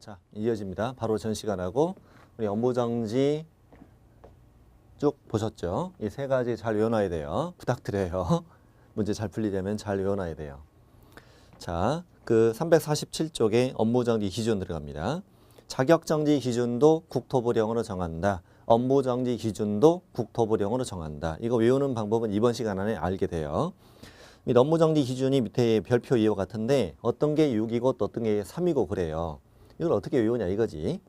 자, 이어집니다. 바로 전 시간하고 우리 업무정지 쭉 보셨죠? 이 세 가지 잘 외워놔야 돼요. 부탁드려요. 문제 잘 풀리려면 잘 외워놔야 돼요. 자, 그 347쪽에 업무정지 기준 들어갑니다. 자격정지 기준도 국토부령으로 정한다. 업무정지 기준도 국토부령으로 정한다. 이거 외우는 방법은 이번 시간 안에 알게 돼요. 이 업무정지 기준이 밑에 별표 이와 같은데 어떤 게 6이고 또 어떤 게 3이고 그래요. 이걸 어떻게 외우냐 이거지.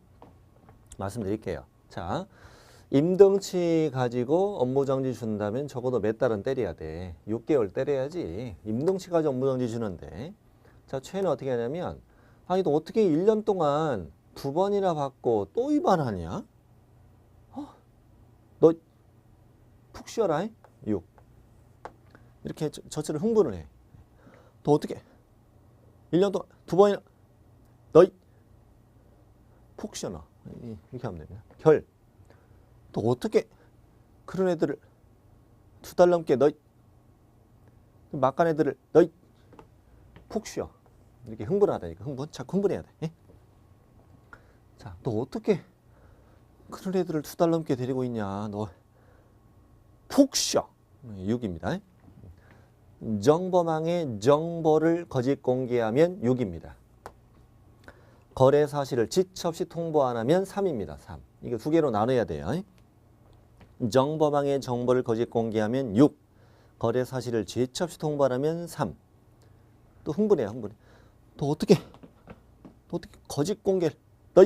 말씀드릴게요. 자, 임등치 가지고 업무정지 준다면 적어도 몇 달은 때려야 돼. 6개월 때려야지. 임등치 가지고 업무정지 주는데. 자, 최애는 어떻게 하냐면 아니 너 어떻게 1년 동안 2번이나 받고 또 위반하냐? 너 푹 쉬어라. 6. 이렇게 저처럼 흥분을 해. 너 어떻게 1년 동안 2번이나 너 푹 쉬어 너. 이렇게 하면 됩니다. 결. 또 어떻게 그런 애들을 2달 넘게 너 막간 애들을 너 푹 쉬어. 이렇게 흥분하다니까. 자꾸 흥분해야 돼. 예? 자, 너 어떻게 그런 애들을 2달 넘게 데리고 있냐. 너 푹 쉬어. 6입니다. 정범항의 정보를 거짓 공개하면 6입니다. 거래 사실을 지체 없이 통보 안 하면 3입니다. 3. 이거 두 개로 나눠야 돼요. 정범항의 정보를 거짓 공개하면 6. 거래 사실을 지체 없이 통보 안 하면 3. 또 흥분해요. 흥분해. 너 어떻게 거짓 공개를 너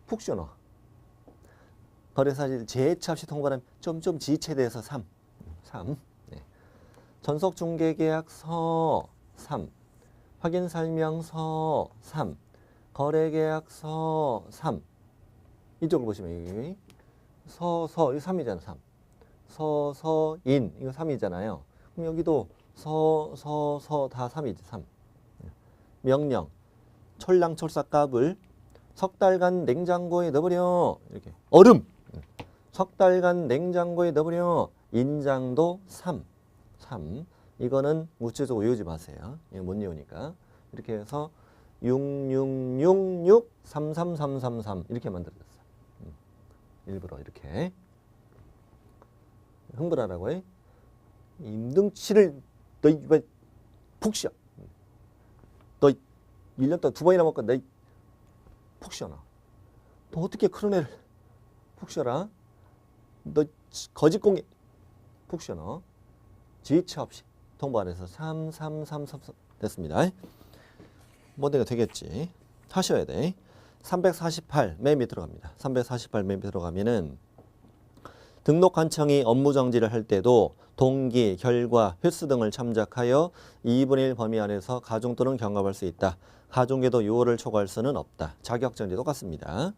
푹 쉬어 너. 거래 사실 지체 없이 통보 안 하면 좀 지체돼서 3. 3. 네. 전속 중개 계약서 3. 확인 설명서 3. 거래 계약서 3. 이쪽을 보시면 여기 이거 3이잖아. 3. 서인 이거 3이잖아요. 그럼 여기도 서 다 3이지. 3. 명령 철랑철사값을 석 달간 냉장고에 넣어버려. 이렇게 얼음 석 달간 냉장고에 넣어버려. 인장도 3. 이거는 우체적으로 외우지 마세요. 이거 못 외우니까. 이렇게 해서 6666 33333 이렇게 만들어졌어. 일부러 이렇게 흥분하라고 해. 임등치를 너 왜 푹 쉬어. 너 1년 동안 2번이나 먹고 너 푹 쉬어. 너 어떻게 그런 애를 푹 쉬어라. 너 거짓 공개 푹 쉬어. 너 지체 없이 통보 안 해서 33333 됐습니다. 뭐가 되겠지. 하셔야 돼. 348 맨 밑으로 갑니다. 348 맨 밑으로 가면은 등록관청이 업무정지를 할 때도 동기, 결과, 횟수 등을 참작하여 2분의 1 범위 안에서 가중 또는 경감할 수 있다. 가중에도 요월을 초과할 수는 없다. 자격정지 똑같습니다.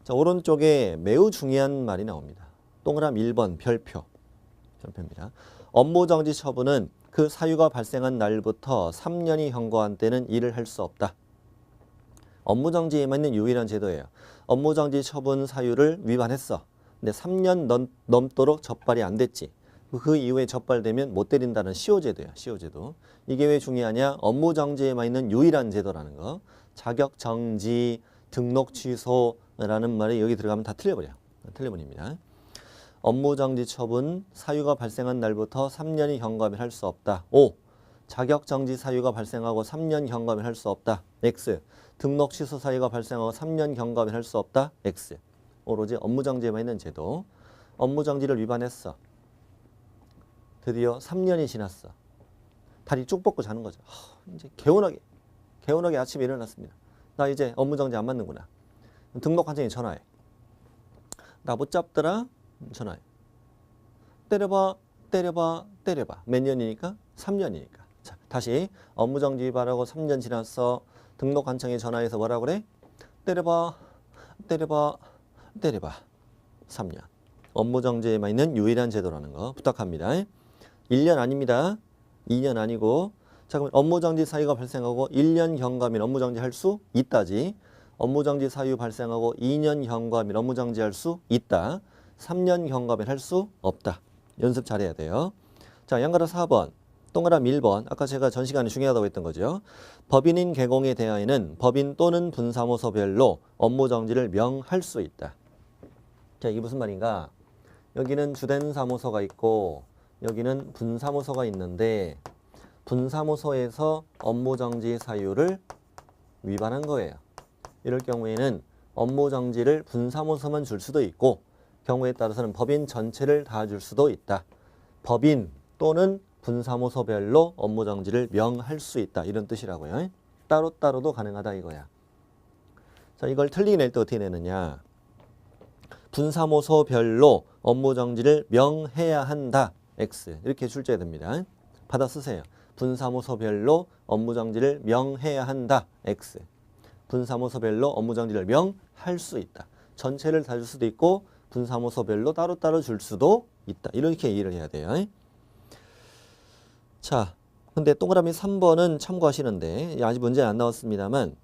자, 오른쪽에 매우 중요한 말이 나옵니다. 동그라미 1번 별표입니다. 업무정지 처분은 그 사유가 발생한 날부터 3년이 경과한 때는 일을 할 수 없다. 업무정지에 맞는 유일한 제도예요. 업무정지 처분 사유를 위반했어. 근데 3년 넘도록 적발이 안 됐지. 그 이후에 적발되면 못 때린다는 시효제도야. 시효제도. 이게 왜 중요하냐? 업무정지에만 있는 유일한 제도라는 거. 자격정지, 등록 취소라는 말이 여기 들어가면 다 틀려버려. 틀려버립니다. 업무정지 처분 사유가 발생한 날부터 3년이 경과면 할 수 없다. 5. 자격정지 사유가 발생하고 3년 경과면 할 수 없다. X. 등록 취소 사유가 발생하고 3년 경과면 할 수 없다. X. 오로지 업무정지에만 있는 제도. 업무정지를 위반했어. 드디어 3년이 지났어. 다리 쭉 뻗고 자는 거죠. 이제 개운하게 아침에 일어났습니다. 나 이제 업무정지 안 맞는구나. 등록관청에 전화해. 나 못 잡더라. 전화해. 때려봐. 몇 년이니까? 3년이니까. 자, 다시 업무정지 위반하고 3년 지났어. 등록관청에 전화해서 뭐라고 그래? 때려봐. 3년. 업무정지에만 있는 유일한 제도라는 거 부탁합니다. 1년 아닙니다. 2년 아니고. 자, 그럼 업무정지 사유가 발생하고 1년 경과면 업무정지 할 수 있다지. 업무정지 사유 발생하고 2년 경과면 업무정지 할 수 있다. 3년 경과면 할 수 없다. 연습 잘해야 돼요. 자, 양가로 4번. 동그라미 1번, 아까 제가 전 시간에 중요하다고 했던 거죠. 법인인 개공에 대하여는 법인 또는 분사무소별로 업무 정지를 명할 수 있다. 자, 이게 무슨 말인가? 여기는 주된 사무소가 있고 여기는 분사무소가 있는데 분사무소에서 업무 정지 사유를 위반한 거예요. 이럴 경우에는 업무 정지를 분사무소만 줄 수도 있고 경우에 따라서는 법인 전체를 다 줄 수도 있다. 법인 또는 분사무소별로 업무 정지를 명할 수 있다. 이런 뜻이라고요. 따로따로도 가능하다 이거야. 자, 이걸 틀리게 낼 때 어떻게 내느냐. 분사무소별로 업무 정지를 명해야 한다. X. 이렇게 출제해야 됩니다. 받아 쓰세요. 분사무소별로 업무 정지를 명해야 한다. X. 분사무소별로 업무 정지를 명할 수 있다. 전체를 다 줄 수도 있고 분사무소별로 따로따로 줄 수도 있다. 이렇게 이해를 해야 돼요. 자, 근데 동그라미 3번은 참고하시는데 아직 문제 안 나왔습니다만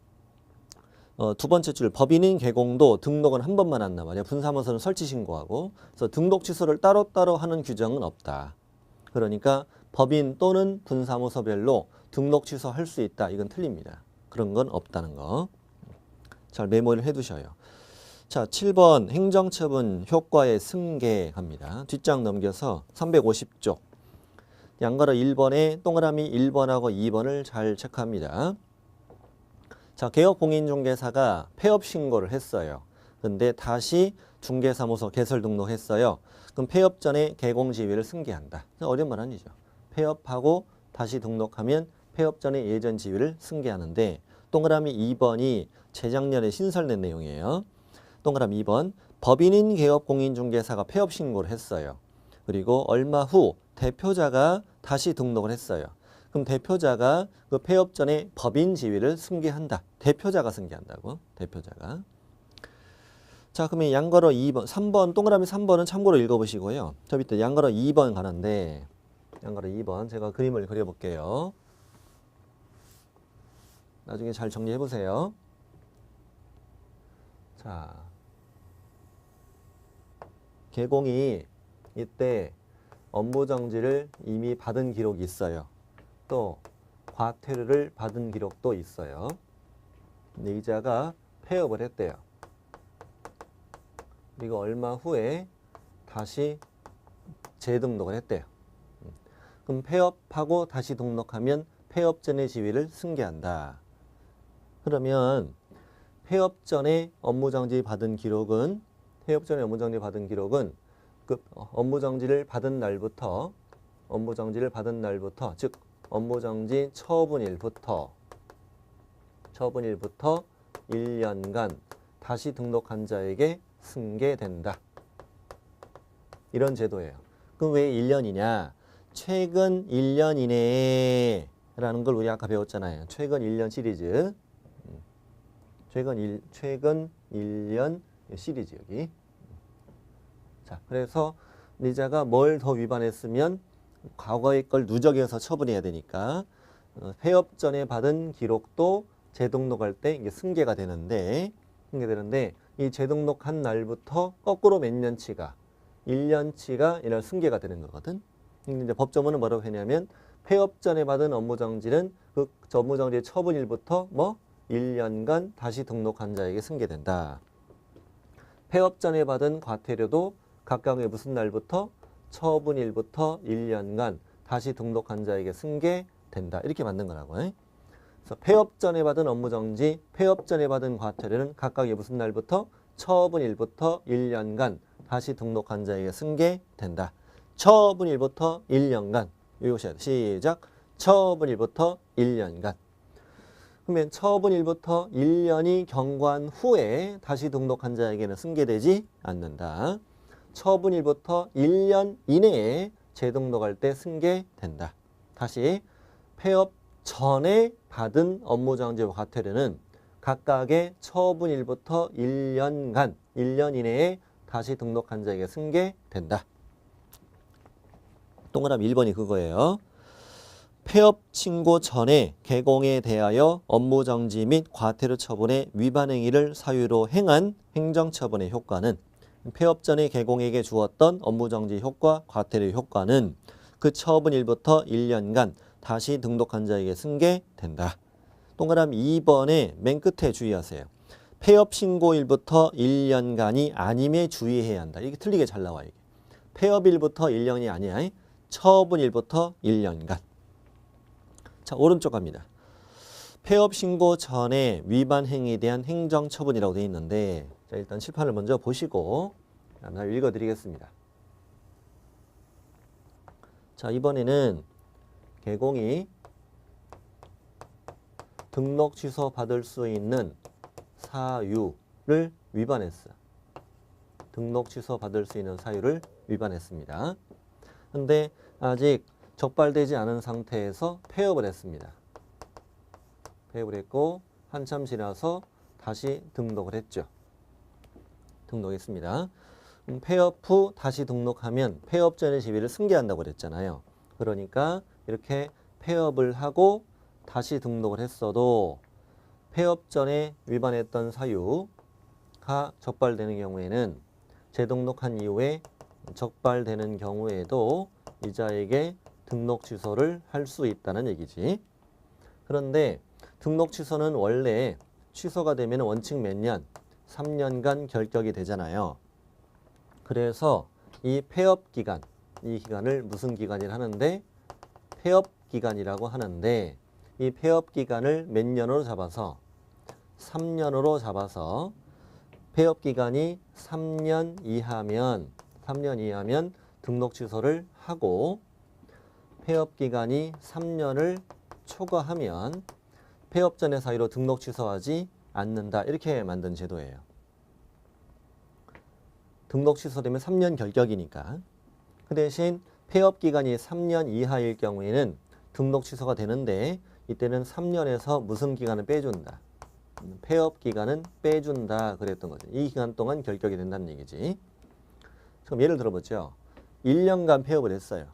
두 번째 줄 법인인 개공도 등록은 한 번만 한단 말이야. 분사무소는 설치 신고하고. 그래서 등록 취소를 따로따로 하는 규정은 없다. 그러니까 법인 또는 분사무소별로 등록 취소할 수 있다. 이건 틀립니다. 그런 건 없다는 거. 잘 메모를 해두셔요. 자, 7번 행정처분 효과의 승계 갑니다. 뒷장 넘겨서 350쪽. 양가로 1번에 동그라미 1번하고 2번을 잘 체크합니다. 자, 개업공인중개사가 폐업 신고를 했어요. 근데 다시 중개사무소 개설 등록했어요. 그럼 폐업 전에 개공지위를 승계한다. 어려운 말 아니죠. 폐업하고 다시 등록하면 폐업 전에 예전 지위를 승계하는데 동그라미 2번이 재작년에 신설된 내용이에요. 동그라미 2번 법인인 개업공인중개사가 폐업 신고를 했어요. 그리고 얼마 후 대표자가 다시 등록을 했어요. 그럼 대표자가 그 폐업 전에 법인 지위를 승계한다. 대표자가 승계한다고. 대표자가. 자, 그러면 양거로 2번, 3번, 동그라미 3번은 참고로 읽어보시고요. 저 밑에 양거로 2번 가는데 양거로 2번 제가 그림을 그려볼게요. 나중에 잘 정리해보세요. 자, 개공이 이때 업무 정지를 이미 받은 기록이 있어요. 또 과태료를 받은 기록도 있어요. 근데 이자가 폐업을 했대요. 그리고 얼마 후에 다시 재등록을 했대요. 그럼 폐업하고 다시 등록하면 폐업 전의 지위를 승계한다. 그러면 폐업 전에 업무 정지 받은 기록은 그 업무 정지를 받은 날부터 즉 업무 정지 처분일부터 1년간 다시 등록한 자에게 승계된다. 이런 제도예요. 그럼 왜 1년이냐? 최근 1년 이내에 라는 걸 우리 아까 배웠잖아요. 최근 1년 시리즈. 최근 1년 시리즈 여기. 자, 그래서 이자가 뭘 더 위반했으면 과거의 걸 누적해서 처분해야 되니까 폐업 전에 받은 기록도 재등록할 때 이게 승계가 되는데 이 재등록한 날부터 거꾸로 몇 년치가 1년치가 이날 승계가 되는 거거든. 근데 이제 법조문은 뭐라고 했냐면 폐업 전에 받은 업무 정지는 그 업무 정지 처분일부터 1년간 다시 등록한 자에게 승계된다. 폐업 전에 받은 과태료도 각각의 무슨 날부터 처분일부터 1년간 다시 등록한 자에게 승계된다. 이렇게 만든 거라고. 그래서 폐업 전에 받은 업무 정지, 폐업 전에 받은 과태료는 각각의 무슨 날부터 처분일부터 1년간 다시 등록한 자에게 승계된다. 처분일부터 1년간. 이것이 시작. 처분일부터 1년간. 그러면 처분일부터 1년이 경과한 후에 다시 등록한 자에게는 승계되지 않는다. 처분일부터 1년 이내에 재등록할 때 승계된다. 다시 폐업 전에 받은 업무정지와 과태료는 각각의 처분일부터 1년간, 1년 이내에 다시 등록한 자에게 승계된다. 동그라미 1번이 그거예요. 폐업 신고 전에 개공에 대하여 업무정지 및 과태료 처분의 위반 행위를 사유로 행한 행정처분의 효과는 폐업 전에 개공에게 주었던 업무정지 효과, 과태료 효과는 그 처분일부터 1년간 다시 등록한 자에게 승계된다. 동그라미 2번에 맨 끝에 주의하세요. 폐업 신고일부터 1년간이 아님에 주의해야 한다. 이게 틀리게 잘 나와 이게. 폐업일부터 1년이 아니야. 처분일부터 1년간. 자, 오른쪽 갑니다. 폐업 신고 전에 위반 행위에 대한 행정 처분이라고 되어 있는데, 자, 일단 칠판을 먼저 보시고 하나 읽어 드리겠습니다. 자, 이번에는 개공이 등록 취소 받을 수 있는 사유를 위반했어. 등록 취소 받을 수 있는 사유를 위반했습니다. 근데 아직 적발되지 않은 상태에서 폐업을 했습니다. 폐업을 했고 한참 지나서 다시 등록을 했죠. 등록했습니다. 폐업 후 다시 등록하면 폐업 전의 지위를 승계한다고 그랬잖아요. 그러니까 이렇게 폐업을 하고 다시 등록을 했어도 폐업 전에 위반했던 사유가 적발되는 경우에는 재등록한 이후에 적발되는 경우에도 이자에게 등록 취소를 할 수 있다는 얘기지. 그런데 등록 취소는 원래 취소가 되면 원칙 몇 년? 3년간 결격이 되잖아요. 그래서 이 폐업 기간, 이 기간을 무슨 기간이라 하는데 폐업 기간이라고 하는데 이 폐업 기간을 몇 년으로 잡아서 3년으로 잡아서 폐업 기간이 3년 이하면 등록 취소를 하고 폐업 기간이 3년을 초과하면 폐업 전의 사유로 등록 취소하지 않는다. 이렇게 만든 제도예요. 등록 취소되면 3년 결격이니까. 그 대신 폐업 기간이 3년 이하일 경우에는 등록 취소가 되는데 이때는 3년에서 무슨 기간을 빼준다. 폐업 기간은 빼준다 그랬던 거죠. 이 기간 동안 결격이 된다는 얘기지. 그럼 예를 들어보죠. 1년간 폐업을 했어요.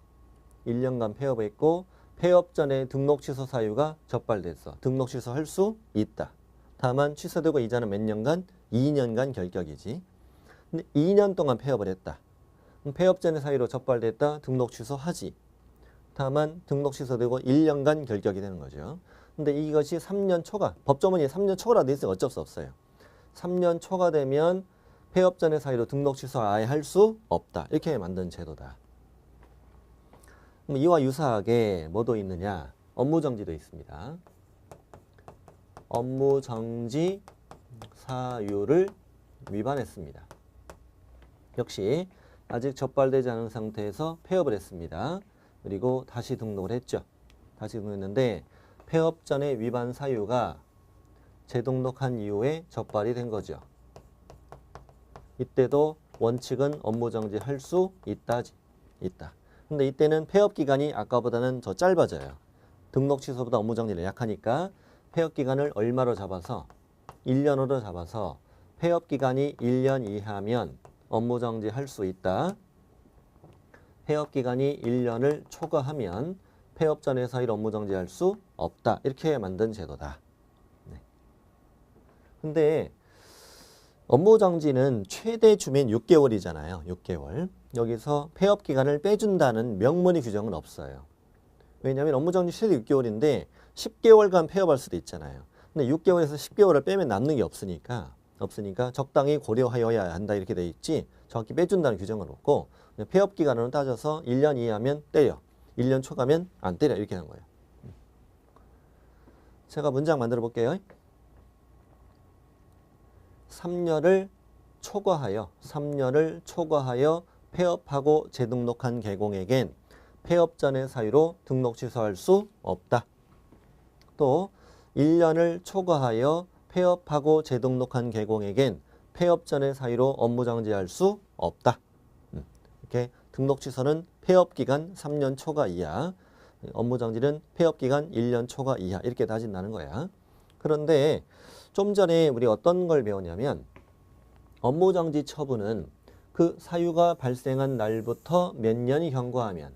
1년간 폐업을 했고 폐업 전에 등록 취소 사유가 적발됐어. 등록 취소할 수 있다. 다만 취소되고 이자는 몇 년간? 2년간 결격이지. 근데 2년 동안 폐업을 했다. 폐업 전의 사유로 적발됐다. 등록 취소하지. 다만 등록 취소되고 1년간 결격이 되는 거죠. 근데 이것이 3년 초과, 법조문이 3년 초과라 돼 있으니까 어쩔 수 없어요. 3년 초과되면 폐업 전의 사유로 등록 취소 아예 할 수 없다. 이렇게 만든 제도다. 그럼 이와 유사하게 뭐도 있느냐? 업무정지도 있습니다. 업무정지 사유를 위반했습니다. 역시 아직 적발되지 않은 상태에서 폐업을 했습니다. 그리고 다시 등록을 했죠. 다시 등록했는데 폐업 전의 위반 사유가 재등록한 이후에 적발이 된 거죠. 이때도 원칙은 업무정지 할 수 있다. 근데 이때는 폐업 기간이 아까보다는 더 짧아져요. 등록 취소보다 업무정지를 약하니까 폐업 기간을 얼마로 잡아서 1년으로 잡아서 폐업 기간이 1년 이하면 업무정지 할 수 있다. 폐업 기간이 1년을 초과하면 폐업 전의 사유로 업무정지 할 수 없다. 이렇게 만든 제도다. 네. 근데 업무정지는 최대 주면 6개월이잖아요. 6개월. 여기서 폐업 기간을 빼준다는 명문의 규정은 없어요. 왜냐하면 업무정지 최대 6개월인데 10개월간 폐업할 수도 있잖아요. 근데 6개월에서 10개월을 빼면 남는 게 없으니까 적당히 고려하여야 한다 이렇게 돼 있지 정확히 빼준다는 규정은 없고 폐업 기간으로 따져서 1년 이하면 때려. 1년 초과면 안 때려. 이렇게 하는 거예요. 제가 문장 만들어 볼게요. 3년을 초과하여 폐업하고 재등록한 개공에겐 폐업 전의 사유로 등록 취소할 수 없다. 또 1년을 초과하여 폐업하고 재등록한 개공에겐 폐업 전의 사유로 업무정지할 수 없다. 이렇게 등록 취소는 폐업 기간 3년 초과 이하, 업무정지는 폐업 기간 1년 초과 이하 이렇게 따진다는 거야. 그런데 좀 전에 우리 어떤 걸 배웠냐면 업무정지 처분은 그 사유가 발생한 날부터 몇 년이 경과하면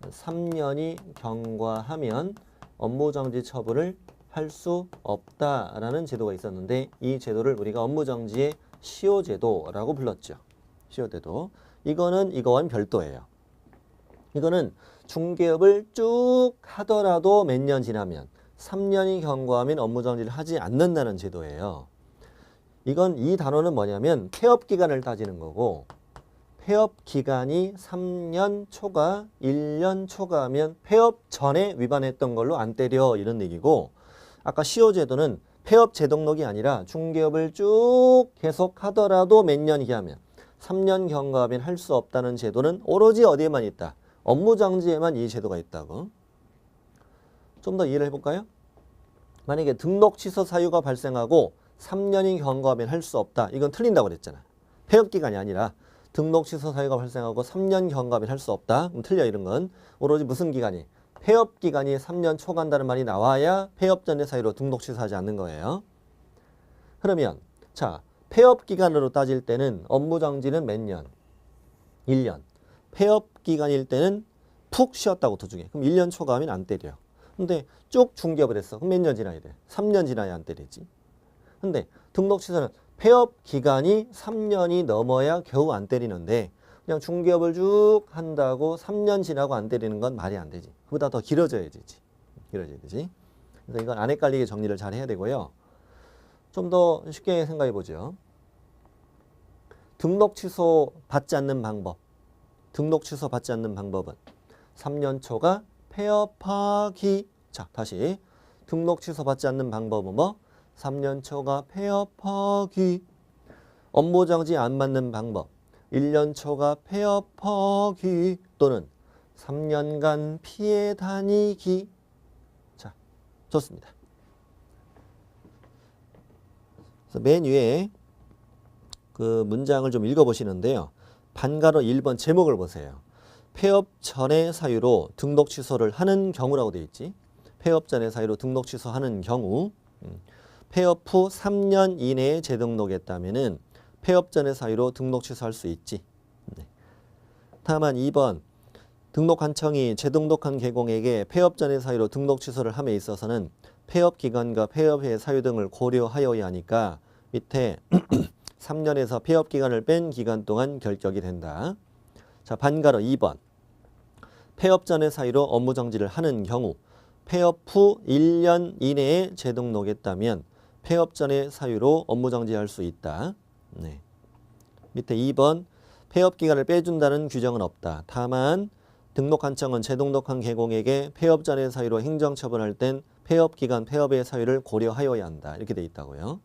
3년이 경과하면 업무정지 처분을 할 수 없다라는 제도가 있었는데 이 제도를 우리가 업무정지의 시효제도라고 불렀죠. 시효제도. 이거는 이거와는 별도예요. 이거는 중개업을 쭉 하더라도 몇 년 지나면 3년이 경과하면 업무정지를 하지 않는다는 제도예요. 이건 이 단어는 뭐냐면 폐업 기간을 따지는 거고 폐업 기간이 3년 초과 1년 초과하면 폐업 전에 위반했던 걸로 안 때려 이런 얘기고 아까 시효 제도는 폐업 재등록이 아니라 중개업을 쭉 계속 하더라도 몇 년 기하면 3년 경과하면 할 수 없다는 제도는 오로지 어디에만 있다. 업무정지에만 이 제도가 있다고. 좀 더 이해를 해볼까요? 만약에 등록 취소 사유가 발생하고 3년이 경과하면 할 수 없다. 이건 틀린다고 그랬잖아. 폐업 기간이 아니라 등록 취소 사유가 발생하고 3년 경과하면 할 수 없다. 그럼 틀려 이런 건. 오로지 무슨 기간이? 폐업 기간이 3년 초과한다는 말이 나와야 폐업 전의 사유로 등록 취소하지 않는 거예요. 그러면 자 폐업 기간으로 따질 때는 업무정지는 몇 년? 1년. 폐업 기간일 때는 푹 쉬었다고 도중에. 그럼 1년 초과하면 안 때려. 근데 쭉 중개업을 했어. 그럼 몇 년 지나야 돼? 3년 지나야 안 때리지. 근데 등록 취소는 폐업 기간이 3년이 넘어야 겨우 안 때리는데 그냥 중개업을 쭉 한다고 3년 지나고 안 때리는 건 말이 안 되지. 그보다 더 길어져야 되지. 길어져야 되지. 그래서 이건 안 헷갈리게 정리를 잘 해야 되고요. 좀 더 쉽게 생각해 보죠. 등록 취소 받지 않는 방법. 등록 취소 받지 않는 방법은 3년 초가 폐업하기. 자, 다시. 등록 취소 받지 않는 방법은 뭐? 3년 초가 폐업하기. 업무정지 안 맞는 방법. 1년 초가 폐업하기 또는 3년간 피해 다니기. 자, 좋습니다. 그래서 맨 위에 그 문장을 좀 읽어보시는데요. 반가로 1번 제목을 보세요. 폐업 전의 사유로 등록 취소를 하는 경우라고 되어 있지. 폐업 전의 사유로 등록 취소하는 경우. 폐업 후 3년 이내에 재등록했다면은 폐업 전의 사유로 등록 취소할 수 있지. 다만 2번 등록관청이 재등록한 개공에게 폐업 전의 사유로 등록 취소를 함에 있어서는 폐업 기간과 폐업의 사유 등을 고려하여야 하니까 밑에 3년에서 폐업 기간을 뺀 기간 동안 결격이 된다. 자, 반가로 2번 폐업 전의 사유로 업무 정지를 하는 경우 폐업 후 1년 이내에 재등록했다면 폐업 전의 사유로 업무 정지할 수 있다. 네. 밑에 2번 폐업 기간을 빼준다는 규정은 없다. 다만 등록관청은 재등록한 개공에게 폐업 전의 사유로 행정처분할 땐 폐업 기간, 폐업의 사유를 고려하여야 한다. 이렇게 돼 있다고요.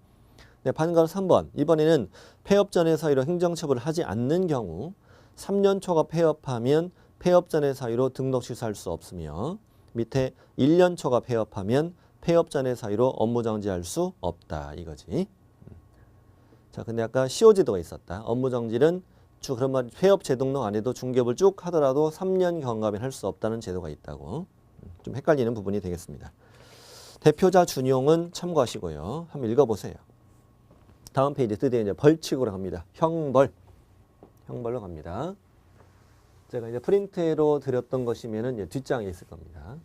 네, 반가로 3번. 이번에는 폐업 전의 사유로 행정처분을 하지 않는 경우 3년 초가 폐업하면 폐업 전의 사유로 등록 취소할 수 없으며 밑에 1년 초가 폐업하면 폐업 전의 사유로 업무 정지할 수 없다. 이거지. 자, 근데 아까 시효제도가 있었다. 업무 정지는 그런 말 폐업 재등록 안 해도 중개업을 쭉 하더라도 3년 경과면 할 수 없다는 제도가 있다고. 좀 헷갈리는 부분이 되겠습니다. 대표자 준용은 참고하시고요. 한번 읽어보세요. 다음 페이지 드디어 이제 벌칙으로 갑니다. 형벌. 형벌로 갑니다. 제가 이제 프린트로 드렸던 것이면은 이제 뒷장에 있을 겁니다.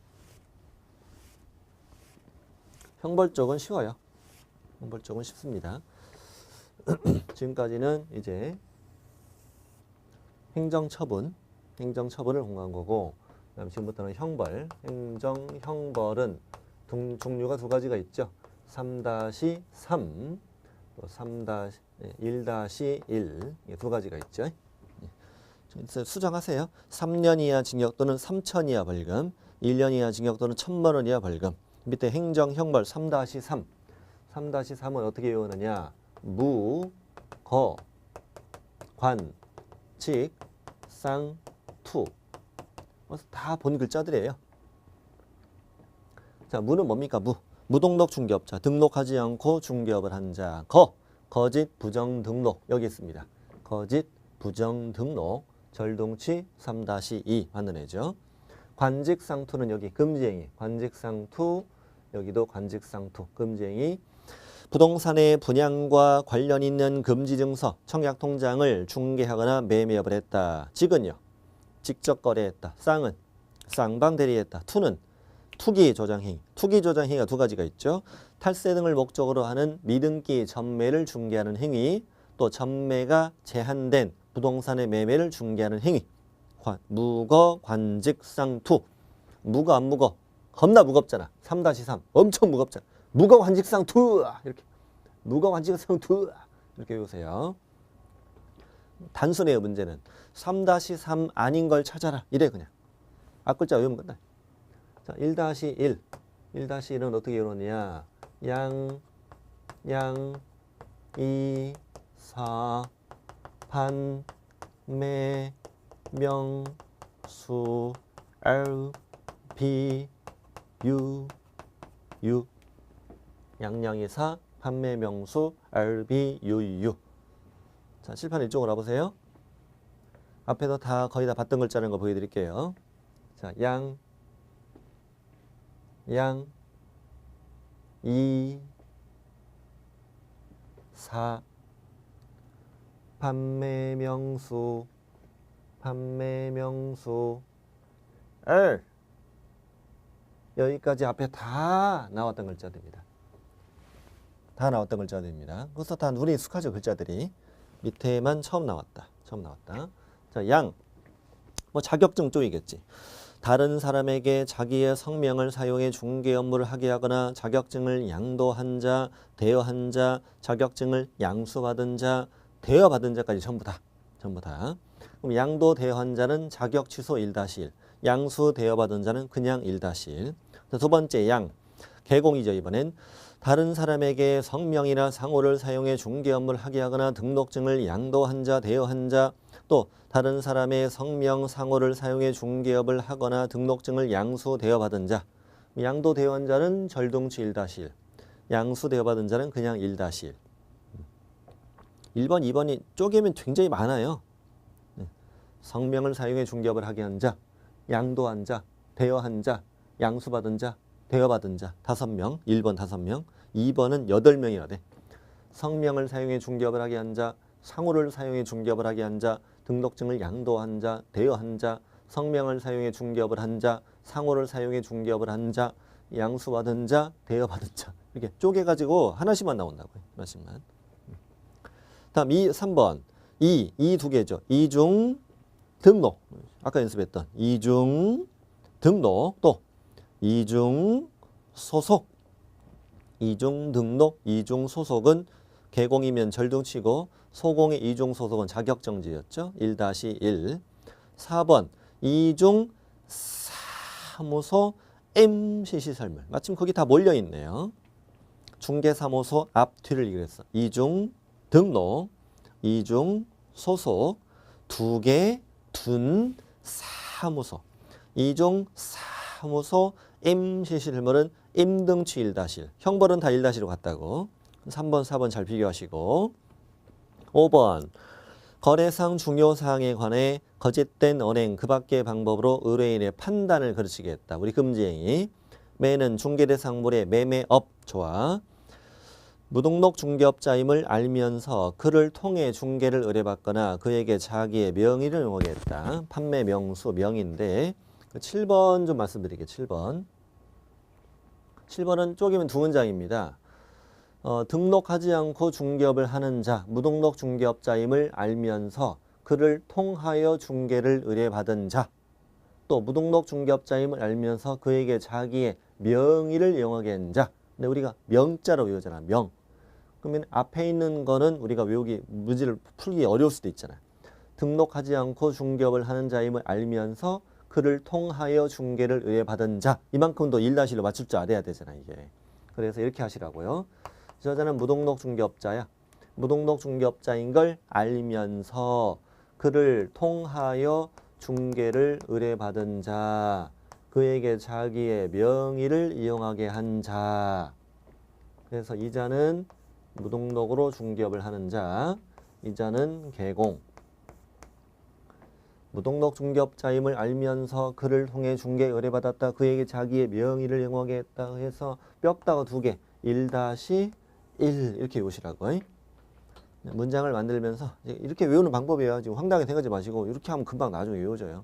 형벌 쪽은 쉬워요. 형벌 쪽은 쉽습니다. 지금까지는 이제 행정처분을 공부한 거고, 그다음에 지금부터는 형벌. 행정형벌은 종류가 두 가지가 있죠. 3-3, 또 1-1 두 가지가 있죠. 수정하세요. 3년 이하 징역 또는 3천 이하 벌금, 1년 이하 징역 또는 1,000만 원 이하 벌금. 밑에 행정형벌 3-3. 3-3은 어떻게 외우느냐? 무, 거, 관, 직, 상, 투. 다 본 글자들이에요. 자, 무는 뭡니까? 무등록 중개업자. 등록하지 않고 중개업을 한 자. 거짓 부정 등록. 여기 있습니다. 거짓 부정 등록. 절동치 3-2 맞는 애죠. 관직상투는 여기 금지행위. 관직상투. 여기도 관직상투. 금지행위. 부동산의 분양과 관련 있는 금지증서, 청약통장을 중개하거나 매매업을 했다. 직은요. 직접 거래했다. 쌍은 쌍방대리했다. 투는 투기 조장행위. 투기 조장행위가 두 가지가 있죠. 탈세 등을 목적으로 하는 미등기 전매를 중개하는 행위, 또 전매가 제한된 부동산의 매매를 중개하는 행위. 무거, 관직, 쌍투. 무거 안 무거? 겁나 무겁잖아. 3-3 엄청 무겁잖아. 무거, 관직, 쌍투 이렇게. 무거, 관직, 쌍투 이렇게 외우세요. 단순해요. 문제는 3-3 아닌 걸 찾아라 이래. 그냥 앞글자 외우면 끝나. 자, 1-1 1-1은 어떻게 외우느냐. 양, 이, 사, 반, 매, 명, 수, 알, 비, 유. 양양이사, 판매, 명수, 알비, 유. 자, 칠판 이쪽으로 와보세요. 앞에도 다 거의 다 봤던 글자라는 거 보여드릴게요. 자, 양, 이, 사, 판매, 명수, 알. 여기까지 앞에 다 나왔던 글자들입니다. 다 나왔던 글자들입니다. 그래서 다 눈에 익숙하죠, 글자들이. 밑에만 처음 나왔다. 자, 양. 뭐 자격증 쪽이겠지. 다른 사람에게 자기의 성명을 사용해 중개 업무를 하게 하거나 자격증을 양도한 자, 대여한 자, 자격증을 양수받은 자, 대여받은 자까지 전부 다. 그럼 양도 대여한 자는 자격 취소 1-1, 양수 대여받은 자는 그냥 1-1. 두 번째 양, 개공이죠. 이번엔 다른 사람에게 성명이나 상호를 사용해 중개 업무를 하게 하거나 등록증을 양도한 자, 대여한 자, 또 다른 사람의 성명, 상호를 사용해 중개업을 하거나 등록증을 양수 대여받은 자. 양도 대여한 자는 절동치 1-1, 양수 대여받은 자는 그냥 1-1. 1번, 2번이 쪼개면 굉장히 많아요. 성명을 사용해 중개업을 하게 한 자, 양도한 자, 대여한 자, 양수받은 자, 대여받은 자 5명, 1번 5명, 2번은 8명이나 돼. 성명을 사용해 중개업을 하게 한 자, 상호를 사용해 중개업을 하게 한 자, 등록증을 양도한 자, 대여한 자, 성명을 사용해 중개업을 한 자, 상호를 사용해 중개업을 한 자, 양수받은 자, 대여받은 자. 이렇게 쪼개가지고 하나씩만 나온다고요. 하나씩만. 다음 3번. 이 두 개죠. 이중 등록. 아까 연습했던 이중 등록. 또 이중 소속. 이중 등록, 이중 소속은 개공이면 절등치고 소공의 이중 소속은 자격정지였죠. 1-1. 4번 이중 사무소 MCC 설물. 마침 거기 다 몰려있네요. 중개사무소 앞뒤를 얘기했어. 이중 등록, 이중 소속, 두 개 둔 사무소. 이중 사무소 MCC 설물은 임등치 1-1. 형벌은 다 1-1로 갔다고. 3번, 4번 잘 비교하시고. 5번. 거래상 중요사항에 관해 거짓된 언행 그 밖의 방법으로 의뢰인의 판단을 거르치게 했다. 우리 금지행위. 매는 중개대상물의 매매업 좋아. 무등록 중개업자임을 알면서 그를 통해 중개를 의뢰받거나 그에게 자기의 명의를 요구하게 했다. 판매 명수 명인데 7번 좀 말씀드릴게요. 7번. 7번은 쪼개면 두 문장입니다. 등록하지 않고 중개업을 하는 자, 무등록 중개업자임을 알면서 그를 통하여 중개를 의뢰받은 자, 또 무등록 중개업자임을 알면서 그에게 자기의 명의를 이용하게 한 자. 근데 우리가 명자로 외우잖아. 명. 그러면 앞에 있는 거는 우리가 외우기, 문제를 풀기 어려울 수도 있잖아. 등록하지 않고 중개업을 하는 자임을 알면서 그를 통하여 중개를 의뢰받은 자. 이만큼도 1-1로 맞출 줄 알아야 되잖아, 이게. 그래서 이렇게 하시라고요. 저자는 무등록 중개업자야. 무등록 중개업자인 걸 알면서 그를 통하여 중개를 의뢰받은 자. 그에게 자기의 명의를 이용하게 한 자. 그래서 이 자는 무등록으로 중개업을 하는 자. 이 자는 개공. 무등록 중개업자임을 알면서 그를 통해 중개 의뢰받았다. 그에게 자기의 명의를 이용하게 했다. 해서 뼈다가 두 개. 1-1 이렇게 외우시라고. 문장을 만들면서 이렇게 외우는 방법이에요. 지금 황당하게 생각하지 마시고 이렇게 하면 금방 나중에 외워져요.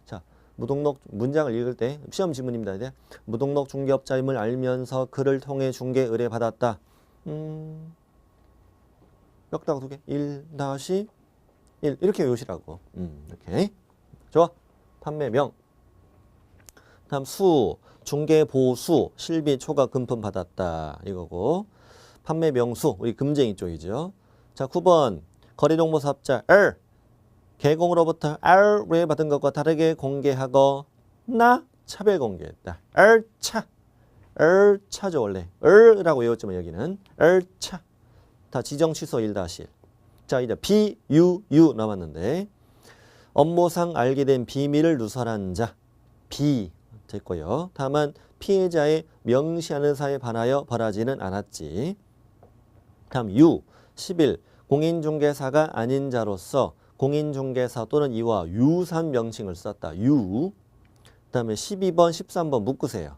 자, 무등록 문장을 읽을 때 시험 지문입니다. 이제 무등록 중개업자임을 알면서 그를 통해 중개 의뢰받았다. 뼈다가 두 개. 1-1 이렇게 외우시라고. 이렇게. 좋아. 판매명. 다음 수, 중개보수, 실비, 초과, 금품 받았다. 이거고. 판매명수, 우리 금쟁이 쪽이죠. 자, 9번. 거래정보사업자 R. 개공으로부터 R에 받은 것과 다르게 공개하거나 차별 공개했다. R차. R차죠, 원래. R라고 외웠지만 여기는. R차. 다 지정 취소 1-1. 자, 이제 B, U 남았는데 업무상 알게 된 비밀을 누설한 자. B 됐고요. 다만 피해자의 명시하는 사에 반하여 벌하지는 않았지. 다음 U, 11. 공인중개사가 아닌 자로서 공인중개사 또는 이와 유사한 명칭을 썼다. U. 그다음에 12번, 13번 묶으세요.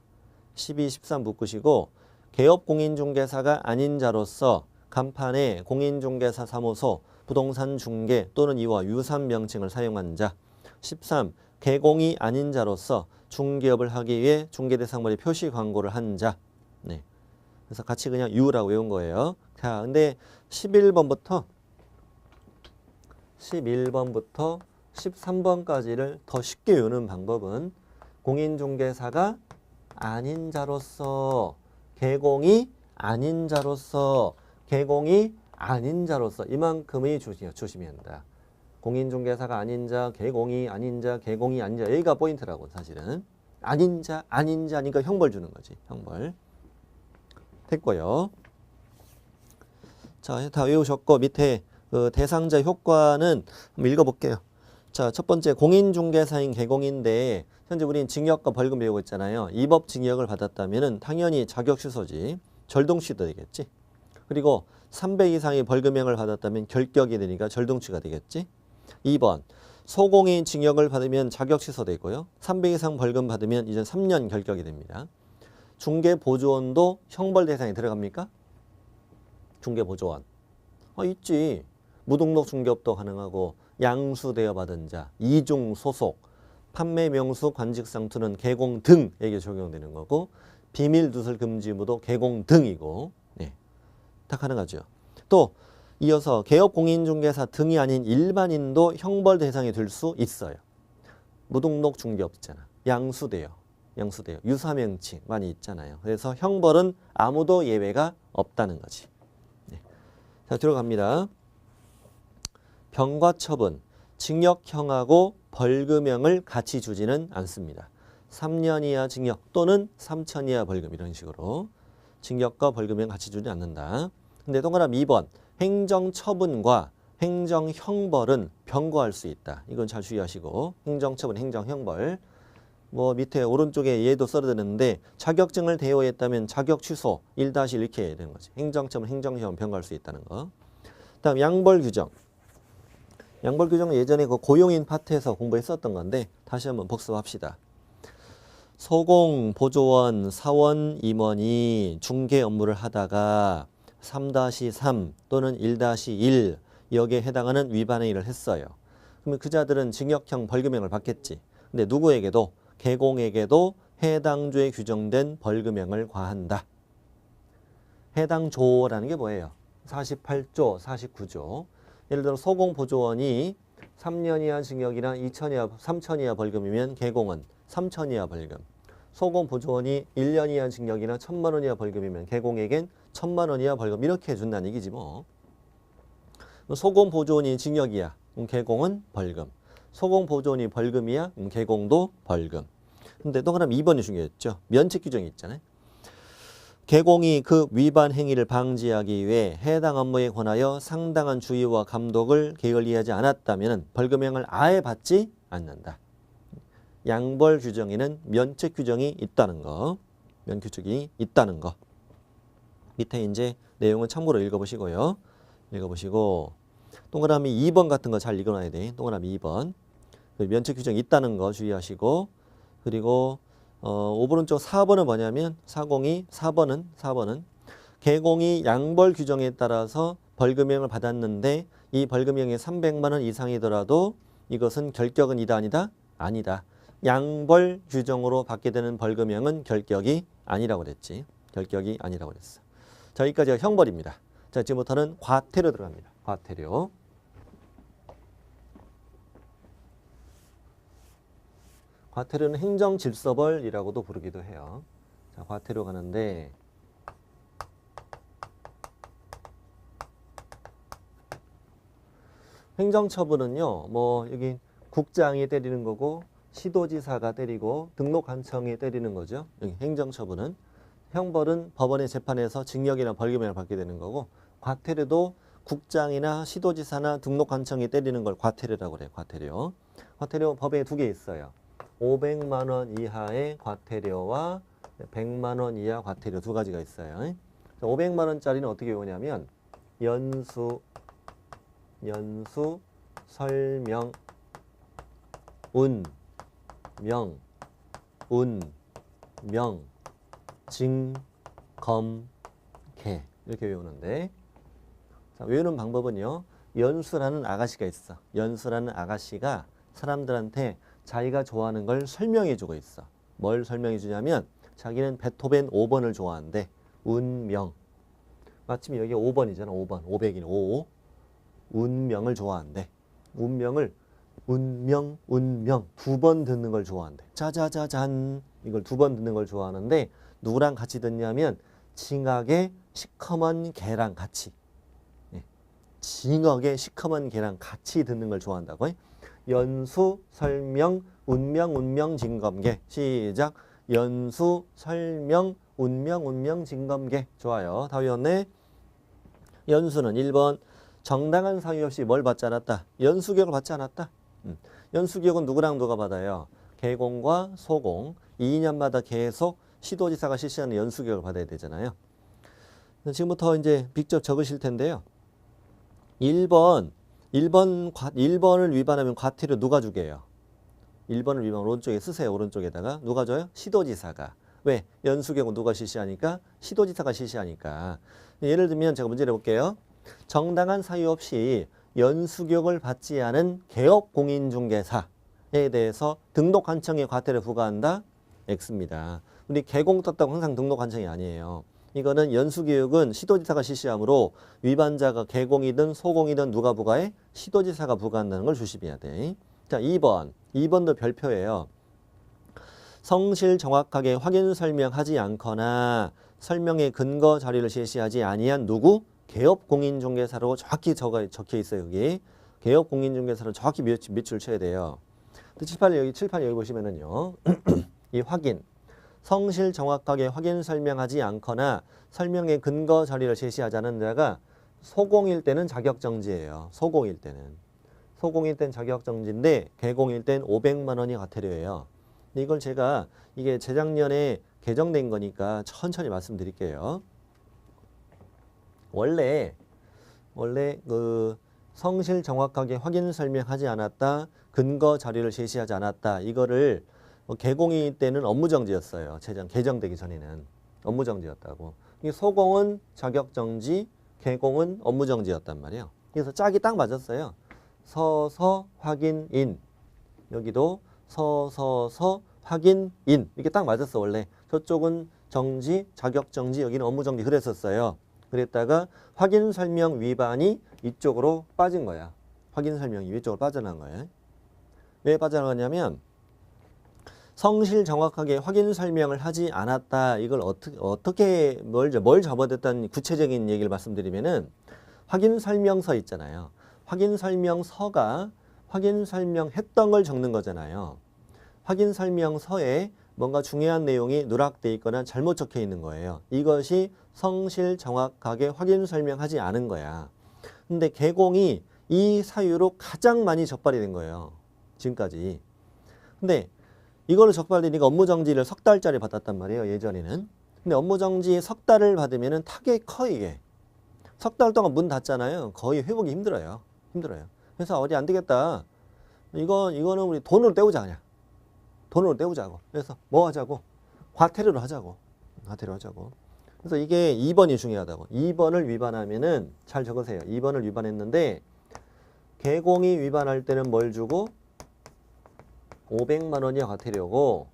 12, 13 묶으시고 개업공인중개사가 아닌 자로서 간판에 공인중개사 사무소, 부동산 중개 또는 이와 유사한 명칭을 사용한 자. 13. 개공이 아닌 자로서 중개업을 하기 위해 중개대상물의 표시 광고를 한 자. 네. 그래서 같이 그냥 U라고 외운 거예요. 자, 근데 11번부터 13번까지를 더 쉽게 외우는 방법은 공인중개사가 아닌 자로서, 개공이 아닌 자로서, 개공이 아닌 자로서 이만큼의 조심해야 한다. 공인중개사가 아닌 자, 개공이 아닌 자, 개공이 아닌 자 여기가 포인트라고 사실은. 아닌 자, 아닌 자니까 형벌 주는 거지. 형벌. 됐고요. 자, 다 외우셨고 밑에 그 대상자 효과는 한번 읽어볼게요. 자, 첫 번째 공인중개사인 개공인데 현재 우리는 징역과 벌금 배우고 있잖아요. 위법 징역을 받았다면 당연히 자격 취소지. 절동치도 되겠지. 그리고 300 이상의 벌금형을 받았다면 결격이 되니까 절동치가 되겠지. 2번 소공인 징역을 받으면 자격 취소되고요. 300 이상 벌금 받으면 이제 3년 결격이 됩니다. 중개보조원도 형벌 대상에 들어갑니까? 중개보조원. 있지. 무등록 중개업도 가능하고 양수대여 받은 자, 이중 소속, 판매명수 관직상투는 개공 등에게 적용되는 거고 비밀 누설 금지 의무도 개공 등이고 네. 다 가능하죠. 또 이어서 개업공인중개사 등이 아닌 일반인도 형벌 대상이 될 수 있어요. 무등록 중개업 있잖아. 양수대여, 유사명칭 많이 있잖아요. 그래서 형벌은 아무도 예외가 없다는 거지. 네. 자, 들어갑니다. 병과 처분, 징역형하고 벌금형을 같이 주지는 않습니다. 3년 이하 징역 또는 3천 이하 벌금 이런 식으로 징역과 벌금형 같이 주지 않는다. 근데 동그라미 2번 행정처분과 행정형벌은 병거할 수 있다. 이건 잘 주의하시고 행정처분, 행정형벌 뭐 밑에 오른쪽에 얘도 써야 되는데 자격증을 대여했다면 자격 취소 1-1 이렇게 해야 되는 거지. 행정처분, 행정형 병거할 수 있다는 거. 다음 양벌 규정. 양벌 규정은 예전에 그 고용인 파트에서 공부했었던 건데 다시 한번 복습합시다. 소공, 보조원, 사원, 임원이 중개 업무를 하다가 3-3 또는 1-1 여기에 해당하는 위반 행위를 했어요. 그러면 그 자들은 징역형 벌금형을 받겠지. 근데 누구에게도 개공에게도 해당 조에 규정된 벌금형을 과한다. 해당 조라는 게 뭐예요? 48조, 49조. 예를 들어 소공보조원이 3년 이하 징역이나 3천 이하 벌금이면 개공은 3천 이하 벌금. 소공보조원이 1년 이하 징역이나 1,000만 원 이하 벌금이면 개공에겐 1,000만 원 이하 벌금 이렇게 준다는 얘기지 뭐. 소공보조원이 징역이야. 개공은 벌금. 소공보조원이 벌금이야. 개공도 벌금. 근데 동그라미 2번이 중요했죠. 면책 규정이 있잖아요. 개공이 그 위반 행위를 방지하기 위해 해당 업무에 관하여 상당한 주의와 감독을 게을리하지 않았다면 벌금형을 아예 받지 않는다. 양벌 규정에는 면책 규정이 있다는 거. 면규칙이 있다는 거. 밑에 이제 내용은 참고로 읽어보시고요. 읽어보시고 동그라미 2번 같은 거 잘 읽어놔야 돼. 동그라미 2번. 면책 규정이 있다는 거 주의하시고 그리고 오른쪽 4번은 뭐냐면 4번은 개공이 양벌 규정에 따라서 벌금형을 받았는데 이 벌금형이 300만 원 이상이더라도 이것은 결격은 이다 아니다? 아니다. 양벌 규정으로 받게 되는 벌금형은 결격이 아니라고 그랬지. 결격이 아니라고 그랬어. 자, 여기까지가 형벌입니다. 자, 지금부터는 과태료 들어갑니다. 과태료. 과태료는 행정질서벌이라고도 부르기도 해요. 자, 과태료 가는데 행정처분은요, 뭐 여기 국장이 때리는 거고 시도지사가 때리고 등록관청이 때리는 거죠. 여기 행정처분은. 형벌은 법원의 재판에서 징역이나 벌금을 받게 되는 거고, 과태료도 국장이나 시도지사나 등록관청이 때리는 걸 과태료라고 그래요. 과태료. 과태료 법에 두 개 있어요. 500만 원 이하의 과태료와 100만 원 이하 과태료 두 가지가 있어요. 500만 원짜리는 어떻게 오냐면 연수, 설명, 명, 징, 검, 개 이렇게 외우는데, 자, 외우는 방법은요. 연수라는 아가씨가 있어. 연수라는 아가씨가 사람들한테 자기가 좋아하는 걸 설명해 주고 있어. 뭘 설명해 주냐면 자기는 베토벤 5번을 좋아하는데 운명. 마침 여기 5번이잖아. 5번. 500인 5. 운명을 좋아한대. 운명 두 번 듣는 걸 좋아한대. 짜자자잔 이걸 두 번 듣는 걸 좋아하는데 누구랑 같이 듣냐면 징악의 시커먼 개랑 같이. 징악의 시커먼 개랑 같이 듣는 걸 좋아한다고. 연수, 설명, 운명, 징검개. 시작. 연수, 설명, 운명, 징검개. 좋아요. 다 외웠네. 연수는 1번 정당한 사유 없이 뭘 받지 않았다. 연수교육을 받지 않았다. 연수교육은 누구랑 누가 받아요? 개공과 소공. 2년마다 계속 시도지사가 실시하는 연수교육을 받아야 되잖아요. 지금부터 이제 직접 적으실 텐데요. 1번을 위반하면 과태료 누가 주게요? 1번을 위반하면 오른쪽에 쓰세요. 오른쪽에다가. 누가 줘요? 시도지사가. 왜? 연수교육은 누가 실시하니까? 시도지사가 실시하니까. 예를 들면 제가 문제 내볼게요. 정당한 사유 없이 연수교육을 받지 않은 개업공인중개사에 대해서 등록관청에 과태료 부과한다? X입니다. 우리 개공 떴다고 항상 등록관청이 아니에요. 이거는 연수교육은 시도지사가 실시하므로 위반자가 개공이든 소공이든 누가 부과해? 시도지사가 부과한다는 걸 조심해야 돼. 자, 2번도 별표예요. 성실 정확하게 확인 설명하지 않거나 설명의 근거 자료를 제시하지 아니한 누구? 개업공인중개사로 정확히 적혀 있어요. 여기 개업공인중개사로 정확히 밑줄 쳐야 돼요. 칠판 여기 보시면은요. 이 확인, 성실 정확하게 확인 설명하지 않거나 설명의 근거 자료를 제시하지 않은 자가 소공일 때는 자격정지예요. 소공일 때는 자격정지인데 개공일 땐 500만 원이 과태료예요. 이걸 제가 이게 재작년에 개정된 거니까 천천히 말씀드릴게요. 원래 그 성실 정확하게 확인 설명하지 않았다, 근거 자료를 제시하지 않았다, 이거를 개공일 때는 업무정지였어요. 개정되기 전에는 업무정지였다고. 이 소공은 자격정지, 개공은 업무정지였단 말이에요. 그래서 짝이 딱 맞았어요. 서서 확인인, 여기도 서서서 확인인 이렇게 딱 맞았어. 원래 저쪽은 정지, 자격정지, 여기는 업무정지 그랬었어요. 그랬다가 확인 설명 위반이 이쪽으로 빠진 거야. 확인 설명이 이쪽으로 빠져나간 거예요. 왜 빠져나가냐면 성실 정확하게 확인 설명을 하지 않았다. 이걸 어떻게 뭘 접어댔다는 구체적인 얘기를 말씀드리면은 확인 설명서 있잖아요. 확인 설명서가 확인 설명했던 걸 적는 거잖아요. 확인 설명서에 뭔가 중요한 내용이 누락돼 있거나 잘못 적혀 있는 거예요. 이것이 성실 정확하게 확인 설명하지 않은 거야. 근데 개공이 이 사유로 가장 많이 적발이 된 거예요. 지금까지. 근데 이걸로 적발되니까 업무정지를 석 달짜리 받았단 말이에요. 예전에는. 근데 업무정지 석 달을 받으면 타격이 커 이게. 석 달 동안 문 닫잖아요. 거의 회복이 힘들어요. 그래서 어디 안 되겠다. 이거는 우리 돈으로 때우자 그냥. 돈으로 때우자고. 그래서 뭐 하자고? 과태료로 하자고. 그래서 이게 2번이 중요하다고. 2번을 위반하면은 잘 적으세요. 2번을 위반했는데 개공이 위반할 때는 뭘 주고? 500만 원이 과태료고,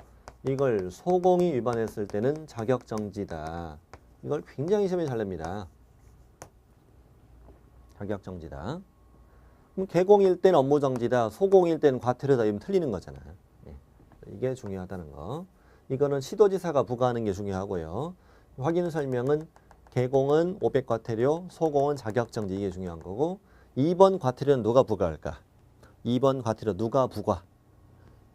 이걸 소공이 위반했을 때는 자격정지다. 이걸 굉장히 시험에 잘 냅니다. 자격정지다. 그럼 개공일 때는 업무정지다, 소공일 때는 과태료다. 이러면 틀리는 거잖아요. 이게 중요하다는 거. 이거는 시도지사가 부과하는 게 중요하고요. 확인 설명은 개공은 500과태료, 소공은 자격정지 이게 중요한 거고 2번 과태료는 누가 부과할까? 2번 과태료 누가 부과?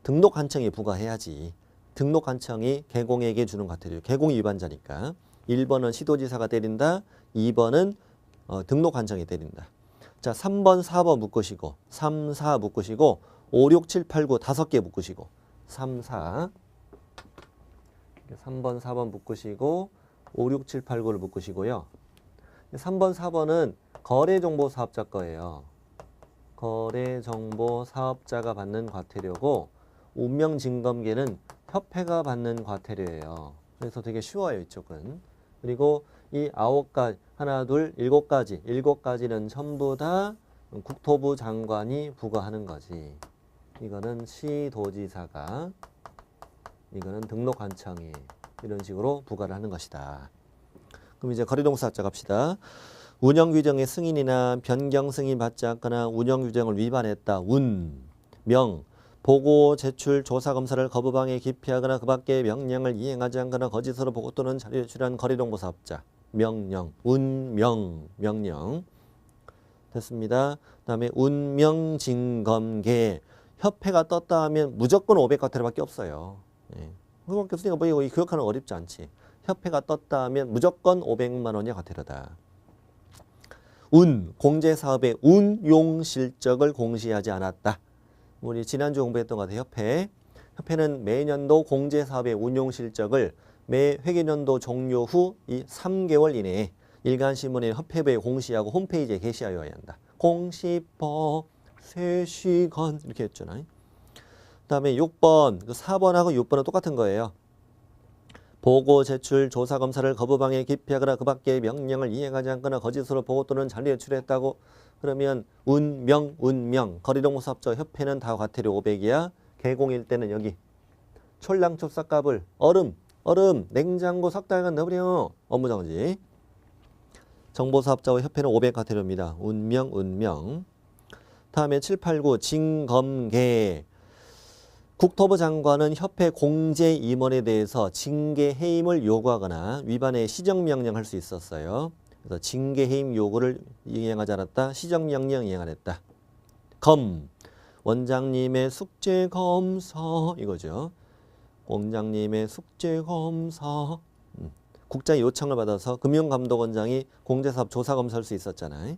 등록관청이 부과해야지. 등록관청이 개공에게 주는 과태료. 개공 위반자니까. 1번은 시도지사가 때린다. 2번은 등록관청이 때린다. 자, 3번, 4번 묶으시고 3, 4 묶으시고 5, 6, 7, 8, 9 5개 묶으시고 3, 4 3번, 4번 묶으시고 5, 6, 7, 8, 9를 묶으시고요. 3번, 4번은 거래정보사업자 거예요. 거래정보사업자가 받는 과태료고 운명징검계는 협회가 받는 과태료예요. 그래서 되게 쉬워요, 이쪽은. 그리고 이 9가지, 하나, 둘, 7가지, 7가지는 전부 다 국토부 장관이 부과하는 거지. 이거는 시도지사가, 이거는 등록관청이 이런 식으로 부과를 하는 것이다. 그럼 이제 거래동사업자 갑시다. 운영규정의 승인이나 변경 승인 받지 않거나 운영규정을 위반했다. 운, 명, 보고, 제출, 조사, 검사를 거부방해 기피하거나 그 밖의 명령을 이행하지 않거나 거짓으로 보고 또는 자료에 제출한 거래정보사업자. 명령, 운명, 명령. 됐습니다. 그 다음에 운명징검계. 협회가 떴다 하면 무조건 500과태료밖에 없어요. 예. 그거밖에 없으니까 뭐 이거 기억하는 거 어렵지 않지. 협회가 떴다 하면 무조건 500만 원이 과태료다. 운, 공제사업의 운용 실적을 공시하지 않았다. 우리 지난주 공부했던 것 같아요. 협회는 매년도 공제사업의 운용 실적을 매 회계년도 종료 후 이 3개월 이내에 일간신문에 협회부에 공시하고 홈페이지에 게시하여야 한다. 공시법 3시간 이렇게 했잖아요. 그 다음에 6번, 4번하고 6번은 똑같은 거예요. 보고, 제출, 조사, 검사를 거부방해 기피하거나 그 밖의 명령을 이행하지 않거나 거짓으로 보고 또는 자료에 출했다고 그러면 운명, 거래동사업자 협회는 다 과태료 500이야. 개공일 때는 여기 촐랑촉삭갑을 얼음, 냉장고 석달간 넣어버려. 업무정지. 정보사업자와 협회는 500 과태료입니다. 운명. 다음에 7, 8, 9 징검계. 국토부 장관은 협회 공제 임원에 대해서 징계 해임을 요구하거나 위반에 시정명령할 수 있었어요. 그래서 징계 해임 요구를 이행하지 않았다. 시정명령 이행 안 했다. 검, 원장님의 숙제검사 이거죠. 원장님의 숙제검사. 국장의 요청을 받아서 금융감독원장이 공제사업 조사검사할 수 있었잖아요.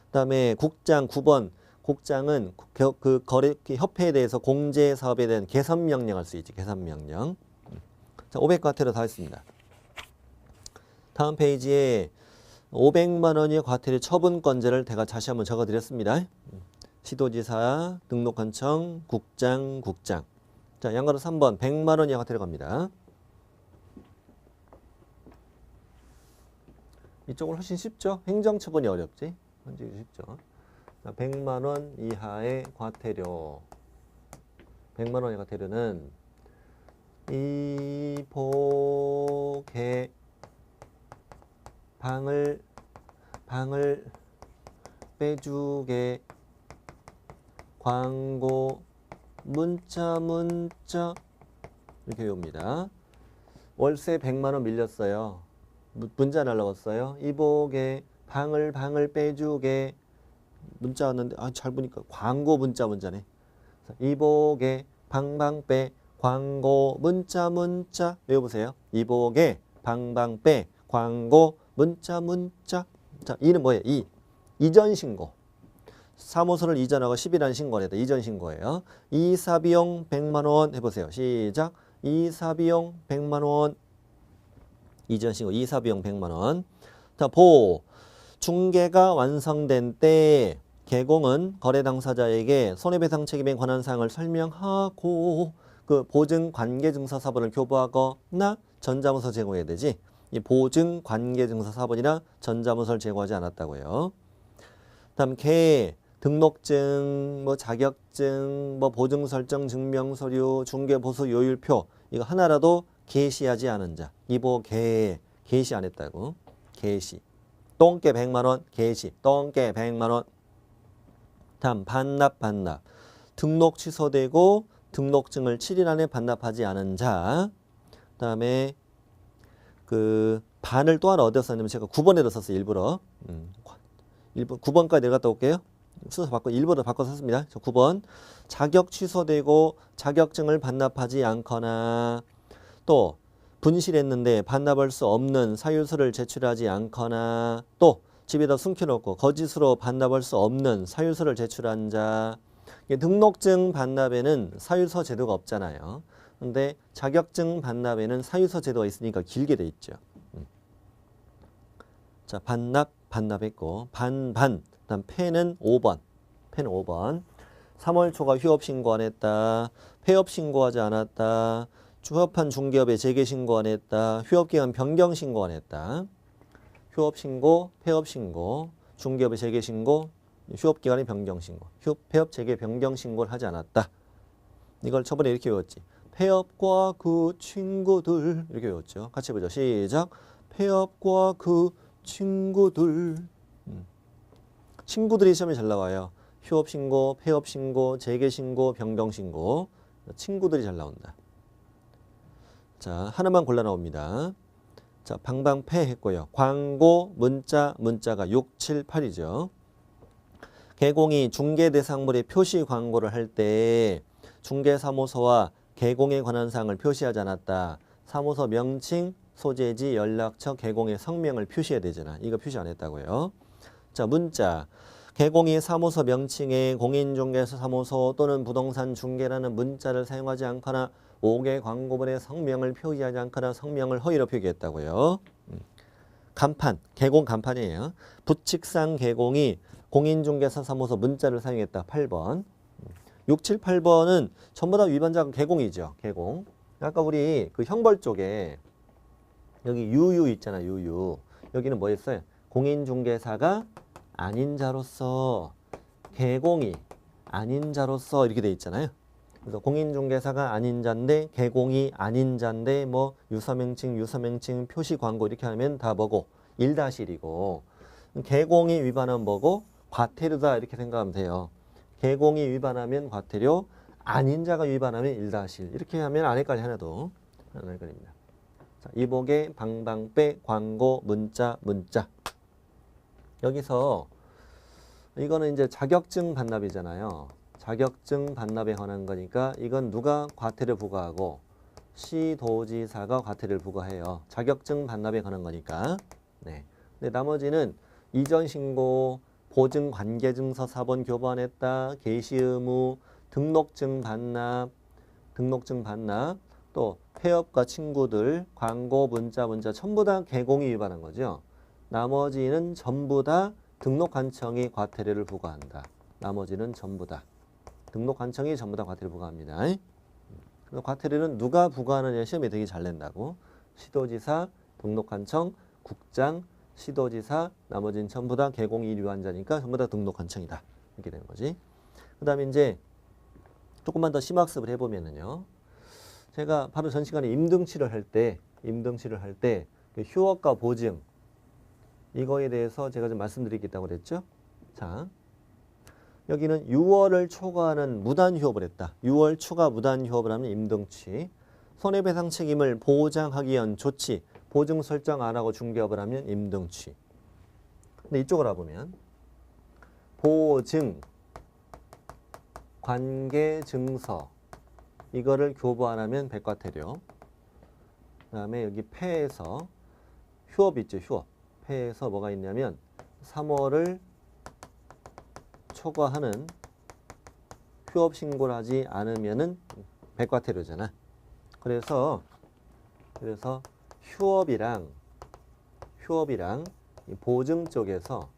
그다음에 국장 9번. 국장은 그 거래 협회에 대해서 공제 사업에 대한 개선 명령할 수 있지. 개선 명령. 자, 500과태료 다 했습니다. 다음 페이지에 500만 원의 과태료 처분권제를 제가 다시 한번 적어드렸습니다. 시도지사, 등록관청, 국장. 자, 양가로 3번 100만 원의 과태료 갑니다. 이쪽은 훨씬 쉽죠? 행정처분이 어렵지? 현재 쉽죠? 100만 원 이하의 과태료. 100만 원의 과태료는 이보개 방을 빼주게 광고 문자 이렇게 외웁니다. 월세 100만 원 밀렸어요. 문자 날라왔어요. 이보게 방을 빼주게 문자 왔는데 잘 보니까 광고 문자네. 이보게 방방빼 광고 문자 외워보세요. 이보게 방방빼 광고 문자. 자, 이는 뭐예요? 이전 신고. 사무소를 이전하고 10일한 신고를 했다. 이전 신고예요. 이사비용 100만 원 해보세요. 시작. 이사비용 100만 원. 이전 신고 이사비용 100만 원. 자, 중개가 완성된 때 개공은 거래 당사자에게 손해배상 책임에 관한 사항을 설명하고 그 보증 관계 증서 사본을 교부하거나 전자문서 제공해야 되지. 이 보증 관계 증서 사본이나 전자문서를 제공하지 않았다고요. 다음 등록증, 자격증, 보증 설정 증명 서류, 중개 보수 요율표 이거 하나라도 게시하지 않은 자. 이보 게시 안 했다고. 게시. 똥개 100만 원, 게시. 똥개 100만 원. 다음 반납. 등록 취소되고 등록증을 7일 안에 반납하지 않은 자. 그다음에 그 반을 또 하나 어디서 썼냐면 제가 9번에도 썼어요. 일부러. 9번까지 내려갔다 올게요. 순서 바꿔 일부러 바꿔서 썼습니다. 9번. 자격 취소되고 자격증을 반납하지 않거나 또 분실했는데 반납할 수 없는 사유서를 제출하지 않거나 또 집에다 숨겨놓고 거짓으로 반납할 수 없는 사유서를 제출한 자. 등록증 반납에는 사유서 제도가 없잖아요. 근데 자격증 반납에는 사유서 제도가 있으니까 길게 돼 있죠. 자, 반납했고 그다음 폐는 5번. 폐는 5번. 3월 초과 휴업 신고 안 했다. 폐업 신고하지 않았다. 휴업한 중개업에 재개 신고 안 했다. 휴업기간 변경 신고 안 했다. 휴업 신고, 폐업 신고, 중개업에 재개 신고, 휴업기간의 변경 신고, 폐업 재개 변경 신고를 하지 않았다. 이걸 저번에 이렇게 외웠지. 폐업과 그 친구들 이렇게 외웠죠. 같이 해보죠. 시작. 폐업과 그 친구들. 친구들이 시험에 잘 나와요. 휴업 신고, 폐업 신고, 재개 신고, 변경 신고. 친구들이 잘 나온다. 자, 하나만 골라 나옵니다. 자, 방방패 했고요. 광고, 문자가 6, 7, 8이죠. 개공이 중개 대상물의 표시 광고를 할 때 중개사무소와 개공에 관한 사항을 표시하지 않았다. 사무소 명칭, 소재지, 연락처, 개공의 성명을 표시해야 되잖아. 이거 표시 안 했다고요. 자, 문자. 개공이 사무소 명칭에 공인중개사 사무소 또는 부동산 중개라는 문자를 사용하지 않거나 5개 광고물의 성명을 표기하지 않거나 성명을 허위로 표기했다고요. 간판, 개공 간판이에요. 부칙상 개공이 공인중개사 사무소 문자를 사용했다. 8번. 6, 7, 8번은 전부 다 위반자가 개공이죠. 개공. 아까 우리 그 형벌 쪽에 여기 유유 있잖아. 유유. 여기는 뭐였어요? 공인중개사가 아닌 자로서 개공이 아닌 자로서 이렇게 돼 있잖아요. 그래서 공인중개사가 아닌 자인데 개공이 아닌 자인데 뭐 유서명칭, 표시 광고 이렇게 하면 다 뭐고 1-1이고 개공이 위반한 뭐고 과태료다 이렇게 생각하면 돼요. 개공이 위반하면 과태료, 아닌 자가 위반하면 1-1 이렇게 하면 안 헷갈려 하나도 안 헷갈립니다. 자, 이복의 방방빼 광고 문자 여기서 이거는 이제 자격증 반납이잖아요. 자격증 반납에 관한 거니까 이건 누가 과태료 부과하고 시도지사가 과태료를 부과해요. 자격증 반납에 관한 거니까. 네. 근데 나머지는 이전 신고, 보증 관계증서 4번 교부안했다, 개시 의무, 등록증 반납, 또 폐업과 친구들, 광고, 문자 전부 다 개공이 위반한 거죠. 나머지는 전부 다 등록관청이 과태료를 부과한다. 나머지는 전부 다. 등록관청이 전부 다 과태료 부과합니다. 그래서 과태료는 누가 부과하느냐 시험에 되게 잘 낸다고. 시도지사, 등록관청, 국장, 시도지사, 나머지는 전부 다 개공이 위반자니까 전부 다 등록관청이다. 이렇게 되는 거지. 그 다음에 이제 조금만 더 심학습을 해보면은요. 제가 바로 전 시간에 임등치를 할 때 휴업과 보증 이거에 대해서 제가 좀 말씀드리겠다고 그랬죠. 자, 여기는 6월을 초과하는 무단휴업을 했다. 6월 초과 무단휴업을 하면 임등치. 손해배상 책임을 보장하기 위한 조치, 보증 설정 안 하고 중개업을 하면 임등치. 근데 이쪽으로 와보면 보증, 관계증서 이거를 교부 안 하면 백과태료. 그 다음에 여기 폐에서 휴업 있죠. 휴업. 폐에서 뭐가 있냐면 3월을 초과하는 휴업 신고를 하지 않으면은 백과태료잖아. 그래서 휴업이랑 이 보증 쪽에서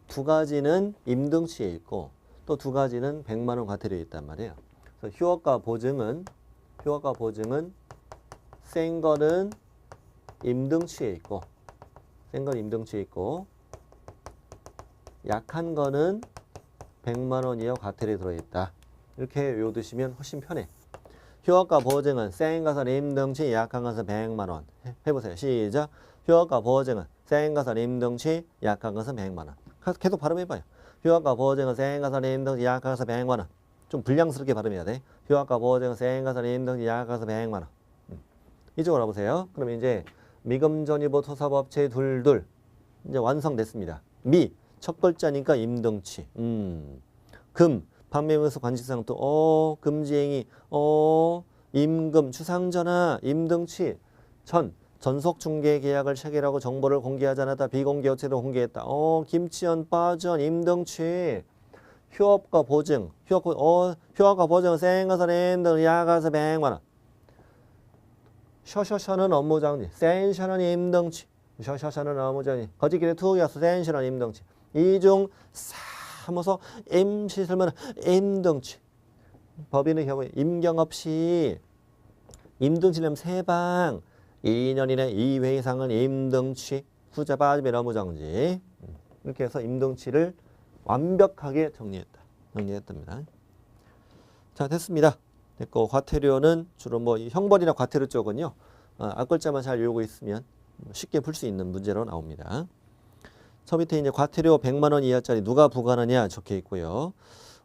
두 가지는 임등치에 있고 또 두 가지는 100만 원 과태료에 있단 말이에요. 그래서 휴업과 보증은 센 거는 임등치에 있고 약한 거는 100만 원 이하 과태료에 들어있다. 이렇게 외워두시면 훨씬 편해. 휴업과 보증은 센 것은 임등치, 약한 것은 100만 원. 해보세요. 시작. 휴업과 보증은 센 것은 임등치, 약한 것은 100만 원. 계속 발음해봐요. 휴업과 보증은 센 것은 임등치, 약한 것은 100만 원. 좀 불량스럽게 발음해야 돼. 휴학과 보증, 생가서 임등치, 약가서 100만 원. 이쪽으로 와보세요. 그러면 이제 미금전이보 토사법체 둘둘 이제 완성됐습니다. 미, 첫 글자니까 임등치. 금, 판매명에서 관직상도 금지행위, 임금, 추상전화, 임등치. 전, 전속중개 계약을 체결하고 정보를 공개하지 않았다. 비공개 여체도 공개했다. 김치현, 빠전, 임등치. 휴업과 보증, 휴업과 보증, 생가서 등 야가서 100만 원. 셔셔셔는 업무정지, 센셔는 임등치. 셔셔셔는 업무정지. 거짓길에 투기였어, 센셔는 임등치. 이중 사무소 임시설문 임등치. 법인의 경우에 임경 없이 임등치는 3방 2년 이내 2회 이상은 임등치. 후자 빠지면 업무정지. 이렇게 해서 임등치를 완벽하게 정리했답니다. 자, 됐습니다. 됐고, 과태료는 주로 뭐 형벌이나 과태료 쪽은요, 앞글자만 잘 외우고 있으면 쉽게 풀 수 있는 문제로 나옵니다. 저 밑에 이제 과태료 100만 원 이하짜리 누가 부과하느냐 적혀 있고요.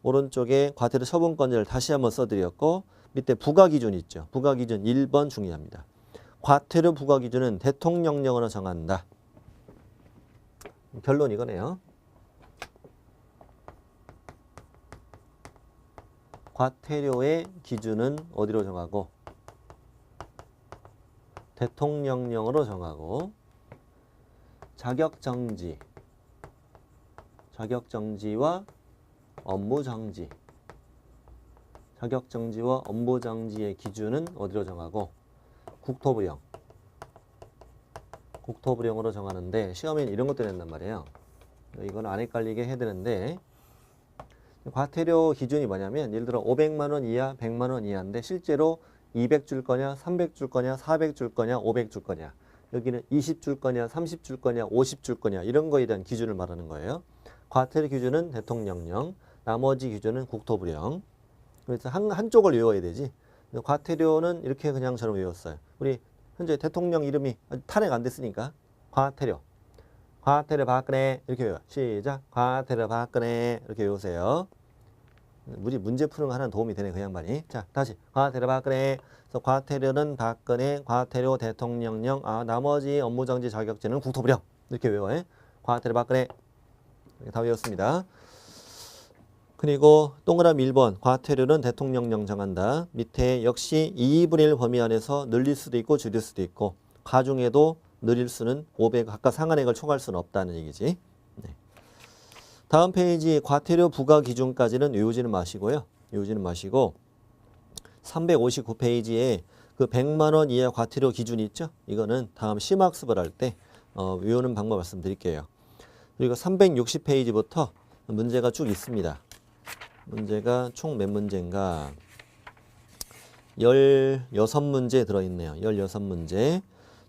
오른쪽에 과태료 처분권자를 다시 한번 써드렸고, 밑에 부과 기준 있죠. 부과 기준 1번 중요합니다. 과태료 부과 기준은 대통령령으로 정한다. 결론 이거네요. 과태료의 기준은 어디로 정하고 대통령령으로 정하고 자격정지와 업무정지의 기준은 어디로 정하고 국토부령으로 정하는데 시험에는 이런 것도 낸단 말이에요. 이건 안 헷갈리게 해야 되는데 과태료 기준이 뭐냐면 예를 들어 500만 원 이하, 100만 원 이하인데 실제로 200 줄 거냐, 300 줄 거냐, 400 줄 거냐, 500 줄 거냐. 여기는 20 줄 거냐, 30 줄 거냐, 50 줄 거냐 이런 거에 대한 기준을 말하는 거예요. 과태료 기준은 대통령령, 나머지 기준은 국토부령. 그래서 한쪽을 외워야 되지. 과태료는 이렇게 그냥 저는 외웠어요. 우리 현재 대통령 이름이 탄핵 안 됐으니까 과태료 박근혜 이렇게 외워요. 시작. 과태료 박근혜 이렇게 외우세요. 우리 문제 푸는 거 하나 도움이 되네 그 양반이. 자, 다시 과태료 박근혜. 그래서 과태료는 박근혜, 과태료 대통령령, 나머지 업무정지 자격제는 국토부령 이렇게 외워요. 과태료 박근혜 다 외웠습니다. 그리고 동그라미 1번 과태료는 대통령령 정한다. 밑에 역시 2분의 1 범위 안에서 늘릴 수도 있고 줄일 수도 있고 가중에도 늘릴 수는 500 각각 상한액을 초과할 수는 없다는 얘기지. 네. 다음 페이지 과태료 부과 기준까지는 외우지는 마시고요. 외우지는 마시고 359페이지에 그 100만 원 이하 과태료 기준이 있죠. 이거는 다음 심학습을 할 때 외우는 방법 말씀드릴게요. 그리고 360페이지부터 문제가 쭉 있습니다. 문제가 총 몇 문제인가? 16문제 들어있네요. 16문제.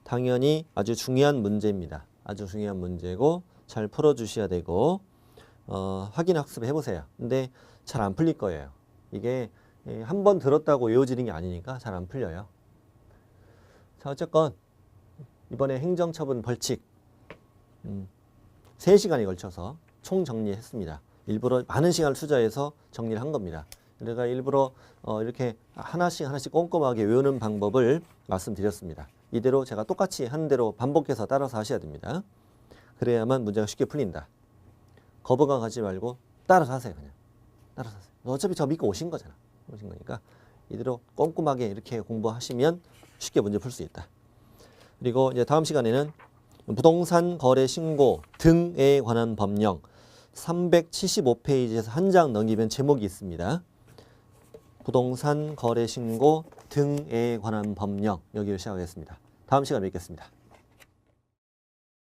당연히 아주 중요한 문제입니다. 아주 중요한 문제고 잘 풀어주셔야 되고 확인 학습 해보세요. 근데 잘 안 풀릴 거예요. 이게 한 번 들었다고 외워지는 게 아니니까 잘 안 풀려요. 자, 어쨌건 이번에 행정처분 벌칙 3시간에 걸쳐서 총 정리했습니다. 일부러 많은 시간을 투자해서 정리를 한 겁니다. 내가 일부러 이렇게 하나씩 꼼꼼하게 외우는 방법을 말씀드렸습니다. 이대로 제가 똑같이 하는 대로 반복해서 따라서 하셔야 됩니다. 그래야만 문제가 쉽게 풀린다. 거부감 가지 말고 따라서 하세요. 그냥 따라서 하세요. 어차피 저 믿고 오신 거잖아. 오신 거니까 이대로 꼼꼼하게 이렇게 공부하시면 쉽게 문제 풀 수 있다. 그리고 이제 다음 시간에는 부동산 거래 신고 등에 관한 법령 375페이지에서 한 장 넘기면 제목이 있습니다. 부동산 거래 신고 등에 관한 법령 여기를 시작하겠습니다. 다음 시간에 뵙겠습니다.